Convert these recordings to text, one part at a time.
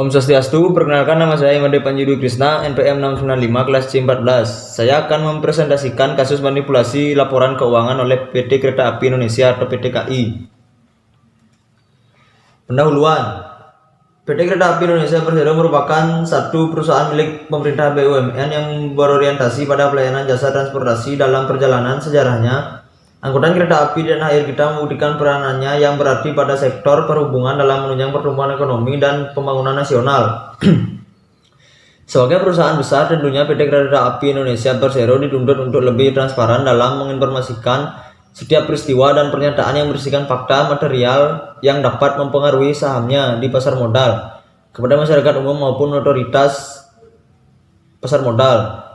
Om Swastiastu, perkenalkan nama saya Made Panjidu Krishna, NPM 695 kelas C14. Saya akan mempresentasikan kasus manipulasi laporan keuangan oleh PT Kereta Api Indonesia atau PT KAI. Pendahuluan. PT Kereta Api Indonesia Persero merupakan satu perusahaan milik pemerintah BUMN yang berorientasi pada pelayanan jasa transportasi. Dalam perjalanan sejarahnya, angkutan kereta api dan air kita membuktikan peranannya yang berarti pada sektor perhubungan dalam menunjang pertumbuhan ekonomi dan pembangunan nasional. Sebagai perusahaan besar, tentunya PT Kereta Api Indonesia Persero dituntut untuk lebih transparan dalam menginformasikan setiap peristiwa dan pernyataan yang berisikan fakta material yang dapat mempengaruhi sahamnya di pasar modal kepada masyarakat umum maupun otoritas pasar modal.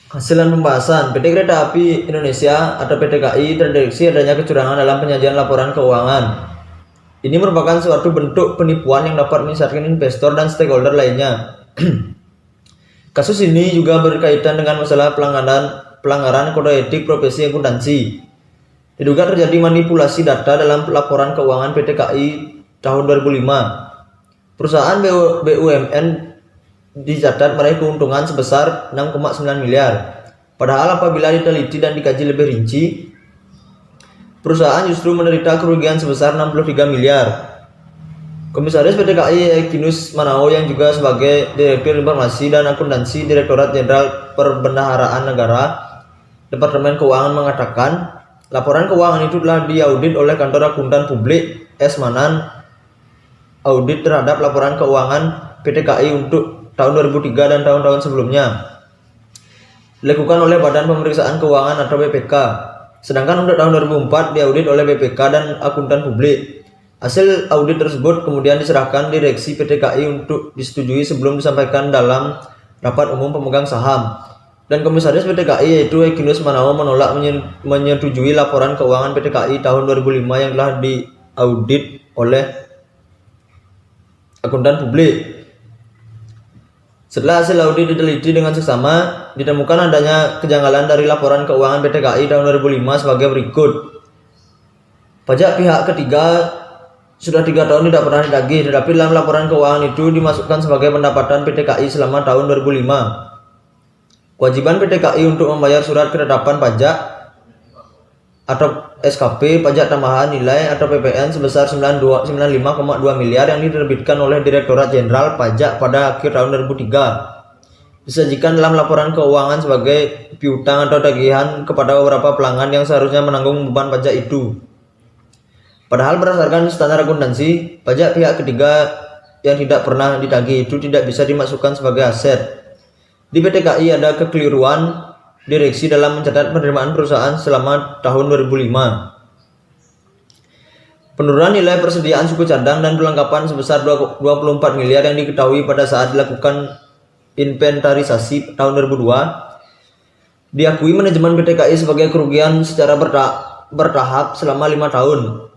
Hasilan pembahasan. PT Kereta Api Indonesia atau PT KAI terdeteksi adanya kecurangan dalam penyajian laporan keuangan. Ini merupakan suatu bentuk penipuan yang dapat menyesatkan investor dan stakeholder lainnya. Kasus ini juga berkaitan dengan masalah pelanggaran kode etik profesi akuntansi. Diduga terjadi manipulasi data dalam laporan keuangan PT KAI tahun 2005. Perusahaan BUMN dicatat meraih keuntungan sebesar 6,9 miliar. Padahal apabila diteliti dan dikaji lebih rinci, perusahaan justru menderita kerugian sebesar 63 miliar. Komisaris PT KAI Ekinus Manao yang juga sebagai Direktur Informasi dan Akuntansi Direktorat Jenderal Perbendaharaan Negara Departemen Keuangan mengatakan, laporan keuangan itu telah diaudit oleh Kantor Akuntan Publik S. Manan. Audit terhadap laporan keuangan PT KAI untuk tahun 2003 dan tahun-tahun sebelumnya dilakukan oleh Badan Pemeriksaan Keuangan atau BPK. Sedangkan untuk tahun 2004 diaudit oleh BPK dan Akuntan Publik. Hasil audit tersebut kemudian diserahkan Direksi PT KAI untuk disetujui sebelum disampaikan dalam rapat umum pemegang saham. Dan Komisaris PT KAI yaitu Ekinus Manao menolak menyetujui laporan keuangan PT KAI tahun 2005 yang telah diaudit oleh Akuntan Publik. Setelah hasil audit diteliti dengan seksama, ditemukan adanya kejanggalan dari laporan keuangan PT KAI tahun 2005 sebagai berikut. Pajak pihak ketiga sudah 3 tahun tidak pernah ditagih, tetapi dalam laporan keuangan itu dimasukkan sebagai pendapatan PT KAI selama tahun 2005. Kewajiban PT KAI untuk membayar surat ketetapan pajak atau SKP pajak tambahan nilai atau PPN sebesar 95,2 miliar yang diterbitkan oleh Direktorat Jenderal Pajak pada akhir tahun 2003 disajikan dalam laporan keuangan sebagai piutang atau tagihan kepada beberapa pelanggan yang seharusnya menanggung beban pajak itu. Padahal berdasarkan standar akuntansi, pajak pihak ketiga yang tidak pernah ditagih itu tidak bisa dimasukkan sebagai aset. Di PT KAI ada kekeliruan direksi dalam mencatat penerimaan perusahaan selama tahun 2005. Penurunan nilai persediaan suku cadang dan perlengkapan sebesar 24 miliar yang diketahui pada saat dilakukan inventarisasi tahun 2002 diakui manajemen PT KAI sebagai kerugian secara bertahap selama 5 tahun.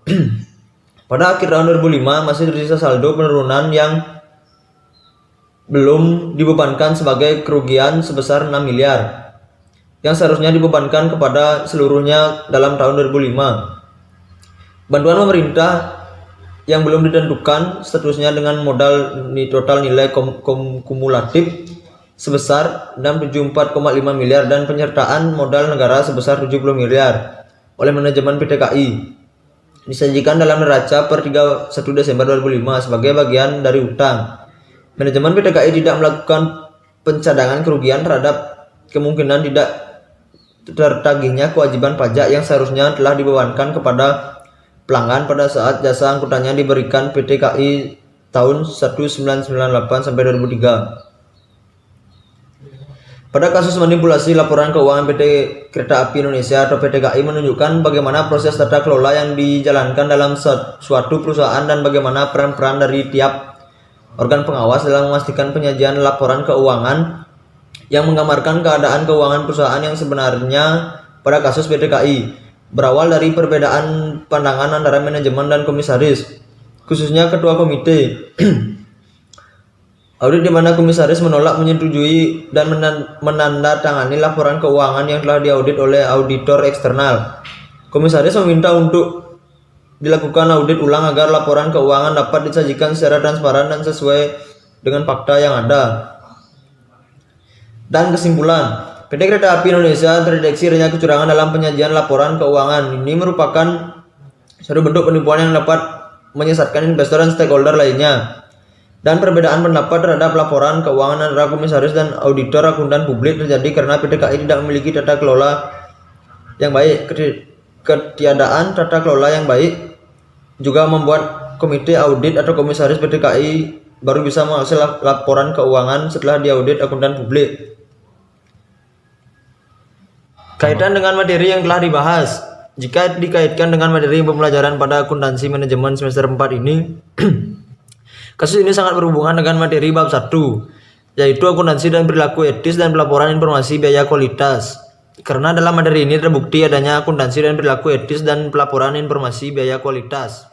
Pada akhir tahun 2005 masih tersisa saldo penurunan yang belum dibebankan sebagai kerugian sebesar 6 miliar yang seharusnya dibebankan kepada seluruhnya dalam tahun 2005. Bantuan pemerintah yang belum ditentukan statusnya dengan modal total nilai kumulatif sebesar 674,5 miliar dan penyertaan modal negara sebesar 70 miliar oleh manajemen PT KAI disajikan dalam neraca per 31 Desember 2005 sebagai bagian dari utang. Manajemen PT KAI tidak melakukan pencadangan kerugian terhadap kemungkinan tidak tertagihnya kewajiban pajak yang seharusnya telah dibebankan kepada pelanggan pada saat jasa angkutannya diberikan PT KAI tahun 1998 sampai 2003. Pada kasus manipulasi laporan keuangan PT Kereta Api Indonesia atau PT KAI menunjukkan bagaimana proses tata kelola yang dijalankan dalam suatu perusahaan dan bagaimana peran-peran dari tiap organ pengawas dalam memastikan penyajian laporan keuangan yang menggambarkan keadaan keuangan perusahaan yang sebenarnya. Pada kasus PT KAI berawal dari perbedaan pandangan antara manajemen dan komisaris, khususnya ketua komite audit, di mana komisaris menolak menyetujui dan menandatangani laporan keuangan yang telah diaudit oleh auditor eksternal. Komisaris meminta untuk dilakukan audit ulang agar laporan keuangan dapat disajikan secara transparan dan sesuai dengan fakta yang ada. Dan kesimpulan, PT Kereta Api Indonesia terdeteksi adanya kecurangan dalam penyajian laporan keuangan. Ini merupakan suatu bentuk penipuan yang dapat menyesatkan investor dan stakeholder lainnya. Dan perbedaan pendapat terhadap laporan keuangan antara komisaris dan auditor akuntan publik terjadi karena PT KAI tidak memiliki tata kelola yang baik. Ketiadaan tata kelola yang baik juga membuat komite audit atau komisaris PT KAI baru bisa mengakses laporan keuangan setelah diaudit akuntan publik. Kaitan dengan materi yang telah dibahas, jika dikaitkan dengan materi pembelajaran pada akuntansi manajemen semester 4 ini, kasus ini sangat berhubungan dengan materi bab 1, yaitu akuntansi dan perilaku etis dan pelaporan informasi biaya kualitas. Karena dalam materi ini terbukti adanya akuntansi dan perilaku etis dan pelaporan informasi biaya kualitas.